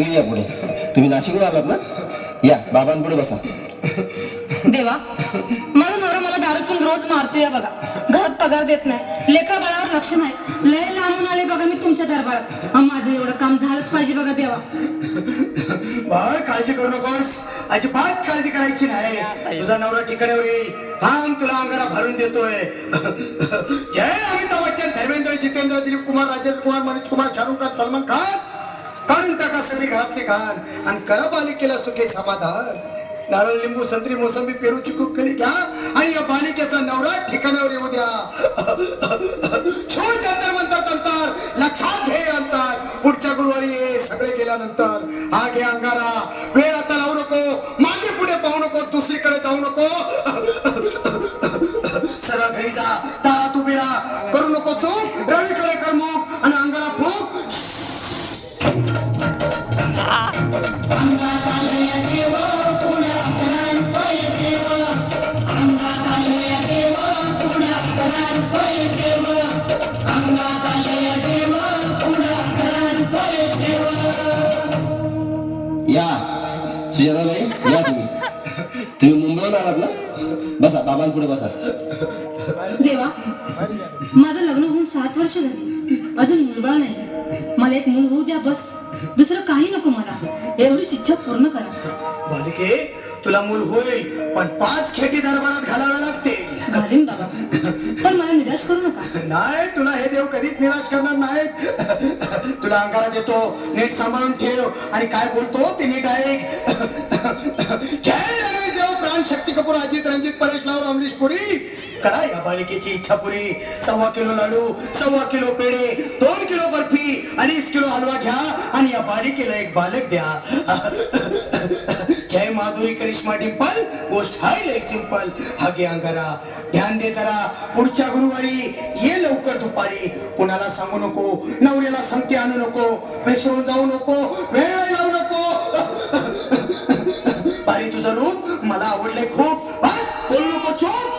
तुम्ही या पुढे. तुम्ही नाशिकहून आलात ना? या बाबांपुढे बसा. देवा, माझा नवरा मला दारू पिऊन रोज मारतोय बघा. घरात पगार देत नाही, लेकरा बाळावर लक्ष नाही. लय लांबून आले बघा मी तुमच्या दरबारात. माझं एवढं काम झालंच पाहिजे बघा देवा. बाळ काळजी करू नकोस, अजिबात काळजी करायची नाही. तुझा नवरा ठिकाणावर येईल. थांब, तुला अंगारा भरून देतोय. जय अमिताभ बच्चन, धर्मेंद्र, जितेंद्र, दिलीप कुमार, राजेंद्र कुमार, मनोज कुमार, शाहरुख खान, सलमान खान. काढून टाका सगळी घरातली घाण आणि करा बालिकेला सुखे समाधान. नारळ, लिंबू, संत्री, मोसंबी, पेरू, चिकू, केळी घ्या आणि या बालिकेचा नवरा ठिकाणावर येऊ द्या. छोट अंतर मंतर तंतर, लक्षात घे अंतर. पुढच्या गुरुवारी ये, सगळे गेल्यानंतर. हा घे अंगारा. वेळ आता लावू नको, मागे पुढे पाहू नको, दुसरीकडे जाऊ नको. सरळ घरी जा, दारात उभी राहा. करू नको चूक, रवीकडे कर मुख आणि अंगारा फूक. या सुजाताबाई, या तुम्ही मुंबईहून आलात ना? बसा, बाबांपुढे बसा. देवा, माझं लग्न होऊन 7 वर्ष झाली, अजून मुलबाळ नाही. मला एक मूल होऊ द्या बस. दुसरं काही नको मला. एवढीच इच्छा पूर्ण करा. बालिके, तुला मूल होईल, पण 5 खेटी दरबारात घालाव्या लागतील. घालीन बाबा, पण मला निराश करू नका. नाही, तुला हे देव कधीच निराश करणार नाहीत. तुला अंगारा देतो, नीट सांभाळून ठेव आणि काय बोलतो ते नीट ऐक. जय रमेश देव, प्राण, शक्ती कपूर, अजित, रणजित, परेश लाव, अमरीश पुरी. करा या बालिकेची इच्छा पुरी. 1.25 किलो लाडू, 1.25 किलो पेढे, 2 किलो बर्फी, 2.5 किलो हलवा घ्या आणि या बालिकेला एक बालक द्या. जय माधुरी, करिश्मा, डिंपल, गोष्ट हाय लय सिंपल. हा घे अंगारा, ध्यान दे जरा. पुढच्या गुरुवारी ये लवकर दुपारी. कुणाला सांगू नको, नवऱ्याला संगती आणू नको, विसरून जाऊ नको, वेळ लावू नको. पारी, तुझं रूप मला आवडलंय खूप. बस, बोलू नको चूप.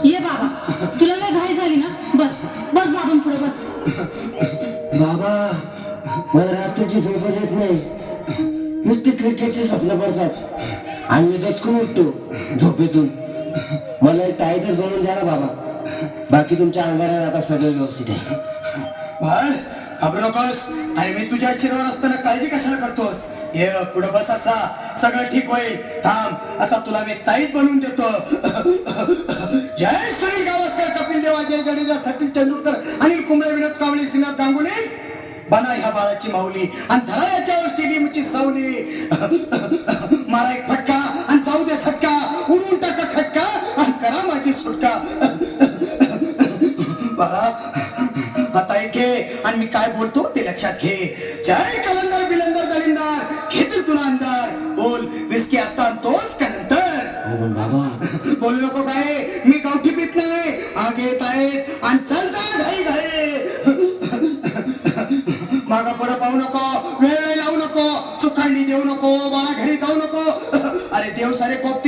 ये बाबा, तुला लय घाई झाली ना? बस बस बाबांपुढे बस. बाबा, मला रात्रीची झोपच येत नाही. नुसती क्रिकेटची स्वप्न पडतात आणि मी दचकून उठतो झोपेतून. मला एक ताईतच बनवून द्या ना बाबा. बाकी तुमच्या अंगारात आता सगळं व्यवस्थित आहे. बाळ, घाबरू नकोस. आणि मी तुझ्या शिरावर असताना काळजी कशाला करतोस? ये पुढे बस, असा सगळं ठीक होईल. थांब, आता तुला मी ताईत बनवून देतो. जय सुनील गावस्कर, कपिल देव, अजय जडेजा, सचिन तेंडुलकर, अनिल कुंबळे, विनोद कांबळे, श्रीनाथ गांगुली. बना ह्या बाळाची माऊली आणि धरा याच्यावर स्टेडियमची सावली. मारा एक फटका आणि जाऊ दे सटका. उडून टाका खटका आणि करा माझी सुटका. बाळा, आता इथे आणि मी काय बोलतो ते लक्षात घे. जय कलंदर, बिलंदर, दलिंदर, घेतील तुला अंधार. बोल, विस्की आता आणतोस का नंतर? बाबा, बोलू नको काय, मी गावठी पित नाही. आग येत आहेत आणि चल जा घाई घाई. मागा पुढे पाहू नको, वेळ लावू नको, चुकांडी देऊ नको, बाळा घरी जाऊ नको. अरे देव सारे कोपते